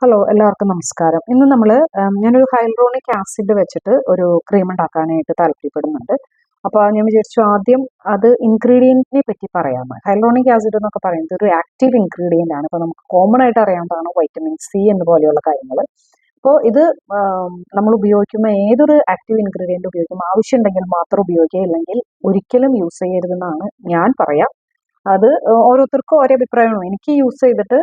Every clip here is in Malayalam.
ഹലോ എല്ലാവർക്കും നമസ്കാരം. ഇന്ന് നമ്മൾ ഞാനൊരു ഹൈലൂറോണിക് ആസിഡ് വെച്ചിട്ട് ഒരു ക്രീം ഉണ്ടാക്കാനായിട്ട് താല്പര്യപ്പെടുന്നുണ്ട്. അപ്പോൾ ഞാൻ വിചാരിച്ചു ആദ്യം അത് ഇൻഗ്രീഡിയൻറ്റിനെ പറ്റി പറയാമെന്ന്. ഹൈലൂറോണിക് ആസിഡ് എന്നൊക്കെ പറയുന്നത് ഒരു ആക്റ്റീവ് ഇൻഗ്രീഡിയൻ്റ് ആണ്. അപ്പോൾ നമുക്ക് കോമൺ ആയിട്ട് അറിയാവുന്നതാണ് വൈറ്റമിൻ സി എന്ന് പോലെയുള്ള കാര്യങ്ങൾ. അപ്പോൾ ഇത് നമ്മൾ ഉപയോഗിക്കുമ്പോൾ ഏതൊരു ആക്റ്റീവ് ഇൻഗ്രീഡിയൻ്റ് ഉപയോഗിക്കുമ്പോൾ ആവശ്യമുണ്ടെങ്കിൽ മാത്രം ഉപയോഗിക്കുക, ഇല്ലെങ്കിൽ ഒരിക്കലും യൂസ് ചെയ്യരുതെന്നാണ് ഞാൻ പറയാം. അത് ഓരോരുത്തർക്കും ഓരോ അഭിപ്രായമാണ്. എനിക്ക് യൂസ് ചെയ്തിട്ട്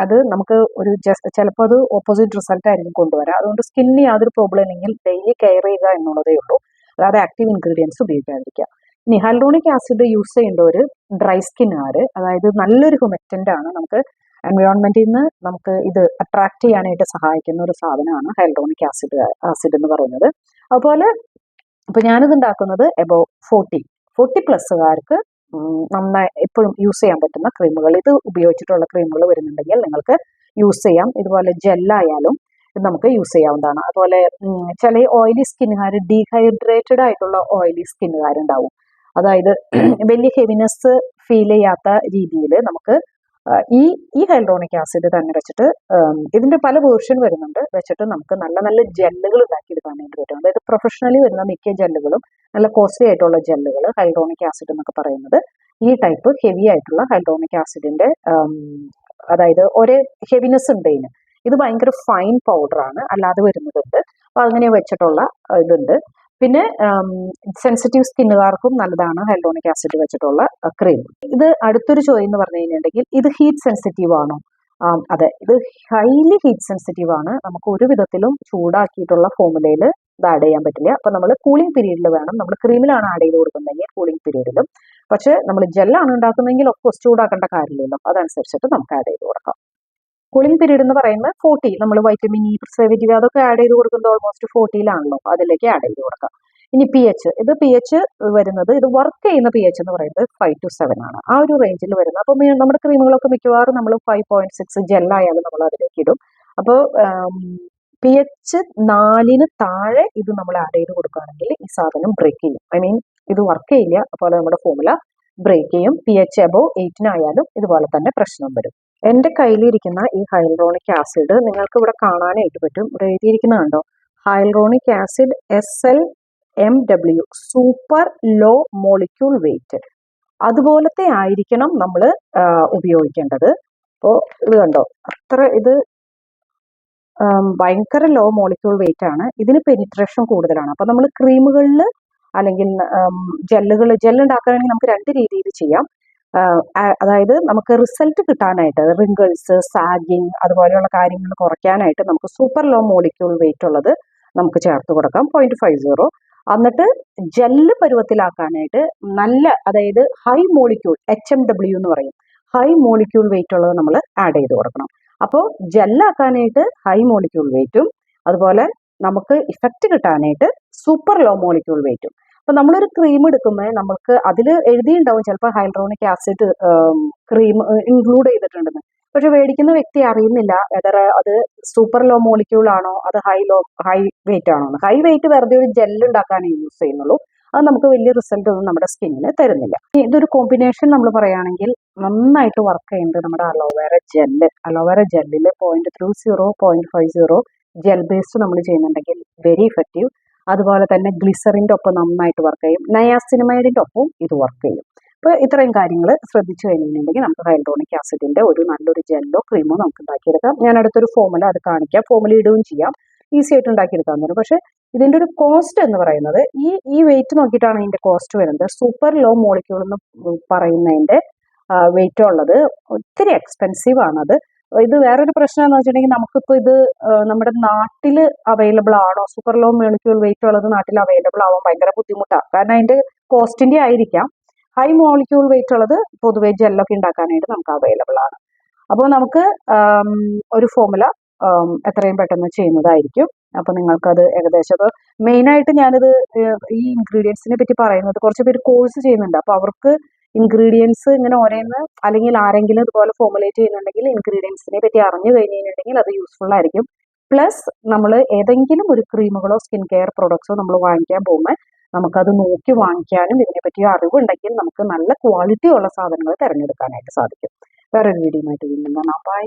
അത് നമുക്ക് ഒരു ചിലപ്പോൾ അത് ഓപ്പോസിറ്റ് റിസൾട്ട് ആയിരിക്കും കൊണ്ടുവരാം. അതുകൊണ്ട് സ്കിന്നിന് യാതൊരു പ്രോബ്ലം ഇല്ലെങ്കിൽ ഡെയിലി കെയർ ചെയ്യുക എന്നുള്ളതേ ഉള്ളൂ. അതായത് ആക്റ്റീവ് ഇൻഗ്രീഡിയൻസ് ഉപയോഗിക്കാതിരിക്കുക. ഇനി ഹൈലൂറോണിക് ആസിഡ് യൂസ് ചെയ്യേണ്ടവർ ഡ്രൈ സ്കിന്നുകാർ, അതായത് നല്ലൊരു ഹ്യൂമക്റ്റൻ്റ് ആണ്. നമുക്ക് എൻവയോൺമെന്റിൽ നിന്ന് നമുക്ക് ഇത് അട്രാക്ട് ചെയ്യാനായിട്ട് സഹായിക്കുന്ന ഒരു സാധനമാണ് ഹൈലൂറോണിക് ആസിഡ് എന്ന് പറയുന്നത്. അതുപോലെ ഇപ്പൊ ഞാനിത് ഉണ്ടാക്കുന്നത് എബോ 40 പ്ലസ്സുകാർക്ക് നന്നായി എപ്പോഴും യൂസ് ചെയ്യാൻ പറ്റുന്ന ക്രീമുകൾ, ഇത് ഉപയോഗിച്ചിട്ടുള്ള ക്രീമുകൾ വരുന്നുണ്ടെങ്കിൽ നിങ്ങൾക്ക് യൂസ് ചെയ്യാം. ഇതുപോലെ ജെല്ലായാലും ഇത് നമുക്ക് യൂസ് ചെയ്യാവുന്നതാണ്. അതുപോലെ ചില ഓയിലി സ്കിന്നുകാർ, ഡീഹൈഡ്രേറ്റഡ് ആയിട്ടുള്ള ഓയിലി സ്കിന്നുകാരുണ്ടാവും. അതായത് വലിയ ഹെവിനെസ് ഫീൽ ചെയ്യാത്ത രീതിയിൽ നമുക്ക് ഈ ഹൈലൂറോണിക് ആസിഡ് തന്നെ വെച്ചിട്ട് ഇതിന്റെ പല വേർഷൻ വരുന്നുണ്ട്, വെച്ചിട്ട് നമുക്ക് നല്ല നല്ല ജെല്ലുകൾ ഉണ്ടാക്കിയെടുക്കാനായിട്ട് പറ്റും. അതായത് പ്രൊഫഷണലി വരുന്ന മിക്ക ജെല്ലുകളും നല്ല കോസ്റ്റ്ലി ആയിട്ടുള്ള ജെല്ലുകൾ ഹൈലൂറോണിക് ആസിഡ് എന്നൊക്കെ പറയുന്നത് ഈ ടൈപ്പ് ഹെവി ആയിട്ടുള്ള ഹൈലൂറോണിക് ആസിഡിന്റെ അതായത് ഒരേ ഹെവിനെസ് ഉണ്ട് ഇതിന്. ഇത് ഭയങ്കര ഫൈൻ പൗഡറാണ്, അല്ലാതെ വരുന്നതുണ്ട്. അപ്പൊ അങ്ങനെ വെച്ചിട്ടുള്ള ഇതുണ്ട്. പിന്നെ സെൻസിറ്റീവ് സ്കിന്നുകാർക്കും നല്ലതാണ് ഹൈലൂറോണിക് ആസിഡ് വെച്ചിട്ടുള്ള ക്രീം. ഇത് അടുത്തൊരു ചോദ്യം എന്ന് പറഞ്ഞു കഴിഞ്ഞിട്ടുണ്ടെങ്കിൽ ഇത് ഹീറ്റ് സെൻസിറ്റീവ് ആണോ? അതെ, ഇത് ഹൈലി ഹീറ്റ് സെൻസിറ്റീവ് ആണ്. നമുക്ക് ഒരു വിധത്തിലും ചൂടാക്കിയിട്ടുള്ള ഫോമുലയിൽ ഇത് ആഡ് ചെയ്യാൻ പറ്റില്ല. അപ്പൊ നമ്മൾ കൂളിംഗ് പീരീഡിൽ വേണം. നമ്മൾ ക്രീമിലാണ് ആഡ് ചെയ്ത് കൊടുക്കുന്നതെങ്കിൽ കൂളിംഗ് പീരീഡിലും, പക്ഷെ നമ്മൾ ജെല്ലാണ് ഉണ്ടാക്കുന്നതെങ്കിൽ ഓഫ്കോഴ്സ് ചൂടാക്കേണ്ട കാര്യമില്ലല്ലോ, അതനുസരിച്ചിട്ട് നമുക്ക് ആഡ് ചെയ്ത് കൊടുക്കാം. കൂളിംഗ് പീരീഡ് എന്ന് പറയുന്നത് 40, നമ്മൾ വൈറ്റമിൻ ഇ, പ്രിസർവേറ്റീവ് അതൊക്കെ ആഡ് ചെയ്ത് കൊടുക്കുന്നത് ഓൾമോസ്റ്റ് 40-ലാണല്ലോ, അതിലേക്ക് ആഡ് ചെയ്ത് കൊടുക്കാം. ഇനി പി എച്ച്, ഇത് പി എച്ച് വരുന്നത്, ഇത് വർക്ക് ചെയ്യുന്ന പി എച്ച് എന്ന് പറയുന്നത് 5 to 7 ആണ്, ആ ഒരു റേഞ്ചിൽ വരുന്നത്. അപ്പോൾ നമ്മുടെ ക്രീമുകളൊക്കെ മിക്കവാറും നമ്മൾ 5.6 ജെല്ലായാലും നമ്മൾ അതിലേക്ക് ഇടും. അപ്പോൾ പി എച്ച് 4-ന് താഴെ ഇത് നമ്മൾ ആഡ് ചെയ്ത് കൊടുക്കുകയാണെങ്കിൽ ഈ സാധനം ബ്രേക്ക് ചെയ്യും. ഐ മീൻ ഇത് വർക്ക് ചെയ്യില്ല, അതുപോലെ നമ്മുടെ ഫോമുല ബ്രേക്ക് ചെയ്യും. പി എച്ച് എബോവ് 8-നായാലും ഇതുപോലെ തന്നെ പ്രശ്നം വരും. എൻ്റെ കയ്യിലിരിക്കുന്ന ഈ ഹൈലൂറോണിക് ആസിഡ് നിങ്ങൾക്ക് ഇവിടെ കാണാനായിട്ട് പറ്റും. ഇവിടെ എഴുതിയിരിക്കുന്ന കണ്ടോ, hyaluronic acid SLMW, super low molecule weight. അതുപോലത്തെ ആയിരിക്കണം നമ്മൾ ഉപയോഗിക്കേണ്ടത്. അപ്പോൾ ഇത് കണ്ടോ, അത്ര ഇത് ഭയങ്കര ലോ മോളിക്യൂൾ വെയിറ്റ് ആണ്. ഇതിന് പെനിട്രേഷൻ കൂടുതലാണ്. അപ്പൊ നമ്മൾ ക്രീമുകളിൽ അല്ലെങ്കിൽ ജെല്ല് ഉണ്ടാക്കുകയാണെങ്കിൽ നമുക്ക് രണ്ട് രീതിയിൽ ചെയ്യാം. അതായത് നമുക്ക് റിസൾട്ട് കിട്ടാനായിട്ട്, റിങ്കിൾസ്, സാഗിങ് അതുപോലെയുള്ള കാര്യങ്ങൾ കുറയ്ക്കാനായിട്ട് നമുക്ക് സൂപ്പർ ലോ മോളിക്യൂൾ വെയിറ്റ് ഉള്ളത് നമുക്ക് ചേർത്ത് കൊടുക്കാം, 0.50. എന്നിട്ട് ജെല്ല് പരുവത്തിലാക്കാനായിട്ട് നല്ല, അതായത് ഹൈ മോളിക്യൂൾ HMW എന്ന് പറയും, ഹൈ മോളിക്യൂൾ വെയിറ്റ് ഉള്ളത് നമ്മൾ ആഡ് ചെയ്ത് കൊടുക്കണം. അപ്പോൾ ജെല്ലാക്കാനായിട്ട് ഹൈ മോളിക്യൂൾ വെയിറ്റും, അതുപോലെ നമുക്ക് ഇഫക്റ്റ് കിട്ടാനായിട്ട് സൂപ്പർ ലോ മോളിക്യൂൾ വെയിറ്റും. അപ്പൊ നമ്മളൊരു ക്രീം എടുക്കുമ്പോൾ നമുക്ക് അതിൽ എഴുതിയിട്ടുണ്ടാവും ചിലപ്പോൾ ഹൈലൂറോണിക് ആസിഡ് ക്രീം ഇൻക്ലൂഡ് ചെയ്തിട്ടുണ്ടെന്ന്, പക്ഷെ മേടിക്കുന്ന വ്യക്തി അറിയുന്നില്ല വെതർ അത് സൂപ്പർ ലോ മോളിക്യൂൾ ആണോ അത് ഹൈ വെയിറ്റ് ആണോ. ഹൈ വെയിറ്റ് വെറുതെ ഒരു ജെല്ല് ഉണ്ടാക്കാനേ യൂസ് ചെയ്യുന്നുള്ളൂ, അത് നമുക്ക് വലിയ റിസൾട്ട് ഒന്നും നമ്മുടെ സ്കിന്നിന് തരുന്നില്ല. ഇതൊരു കോമ്പിനേഷൻ നമ്മൾ പറയുകയാണെങ്കിൽ നന്നായിട്ട് വർക്ക് ചെയ്യുന്നത് നമ്മുടെ അലോവേര ജെല്ലിൽ 0.30 0.50 ജെൽ ബേസ്ഡ് നമ്മൾ ചെയ്യുന്നുണ്ടെങ്കിൽ വെരി ഇഫക്റ്റീവ്. അതുപോലെ തന്നെ ഗ്ലിസറിൻ്റെ ഒപ്പം നന്നായിട്ട് വർക്ക് ചെയ്യും, നയാസിനമൈഡിൻ്റെ ഒപ്പം ഇത് വർക്ക് ചെയ്യും. അപ്പോൾ ഇത്രയും കാര്യങ്ങൾ ശ്രദ്ധിച്ചു കഴിഞ്ഞിട്ടുണ്ടെങ്കിൽ നമുക്ക് ഹൈലൂറോണിക് ആസിഡിന്റെ ഒരു നല്ലൊരു ജെല്ലോ ക്രീമോ നമുക്ക് ഉണ്ടാക്കിയെടുക്കാം. ഞാൻ അടുത്തൊരു ഫോമുല അത് കാണിക്കാം, ഫോമുല ഇടുകയും ചെയ്യാം, ഈസി ആയിട്ട് ഉണ്ടാക്കിയെടുക്കാൻ തരും. പക്ഷെ ഇതിന്റെ ഒരു കോസ്റ്റ് എന്ന് പറയുന്നത് ഈ വെയിറ്റ് നോക്കിയിട്ടാണ് ഇതിന്റെ കോസ്റ്റ് വരുന്നത്. സൂപ്പർ ലോ മോളിക്യൂൾ എന്ന് പറയുന്നതിന്റെ വെയിറ്റ് ഉള്ളത് ഒത്തിരി എക്സ്പെൻസീവ് ആണത്. ഇത് വേറൊരു പ്രശ്നം എന്ന് വെച്ചിട്ടുണ്ടെങ്കിൽ നമുക്കിപ്പോൾ ഇത് നമ്മുടെ നാട്ടിൽ അവൈലബിൾ ആണോ, സൂപ്പർ ലോ മോളിക്യൂൾ വെയിറ്റ് ഉള്ളത് നാട്ടിൽ അവൈലബിൾ ആവാൻ ഭയങ്കര ബുദ്ധിമുട്ടാണ്. കാരണം അതിന്റെ കോസ്റ്റിന്റെ ആയിരിക്കാം. ഹൈ മോളിക്യൂൾ വെയിറ്റ് ഉള്ളത് പൊതുവെ ജെല്ലൊക്കെ ഉണ്ടാക്കാനായിട്ട് നമുക്ക് അവൈലബിൾ ആണ്. അപ്പോൾ നമുക്ക് ഒരു ഫോമുല എത്രയും പെട്ടെന്ന് ചെയ്യുന്നതായിരിക്കും. അപ്പൊ നിങ്ങൾക്കത് ഏകദേശം, ഇപ്പോൾ മെയിനായിട്ട് ഞാനിത് ഈ ഇൻഗ്രീഡിയൻസിനെ പറ്റി പറയുന്നത് കുറച്ച് പേര് കോഴ്സ് ചെയ്യുന്നുണ്ട്. അപ്പൊ അവർക്ക് ഇൻഗ്രീഡിയൻസ് ഇങ്ങനെ ഓരോന്ന്, അല്ലെങ്കിൽ ആരെങ്കിലും ഇതുപോലെ ഫോമുലേറ്റ് ചെയ്യുന്നുണ്ടെങ്കിൽ ഇൻഗ്രീഡിയൻസിനെ പറ്റി അറിഞ്ഞു കഴിഞ്ഞിട്ടുണ്ടെങ്കിൽ അത് യൂസ്ഫുൾ ആയിരിക്കും. പ്ലസ് നമ്മൾ ഏതെങ്കിലും ഒരു ക്രീമുകളോ സ്കിൻ കെയർ പ്രൊഡക്ട്സോ നമ്മൾ വാങ്ങിക്കാൻ പോകുമ്പോൾ നമുക്കത് നോക്കി വാങ്ങിക്കാനും ഇതിനെപ്പറ്റി അറിവുണ്ടെങ്കിൽ നമുക്ക് നല്ല ക്വാളിറ്റി ഉള്ള സാധനങ്ങൾ തിരഞ്ഞെടുക്കാനായിട്ട് സാധിക്കും. വേറൊരു വീഡിയോ ആയിട്ട് വീണ്ടും കാണാം. ബൈ.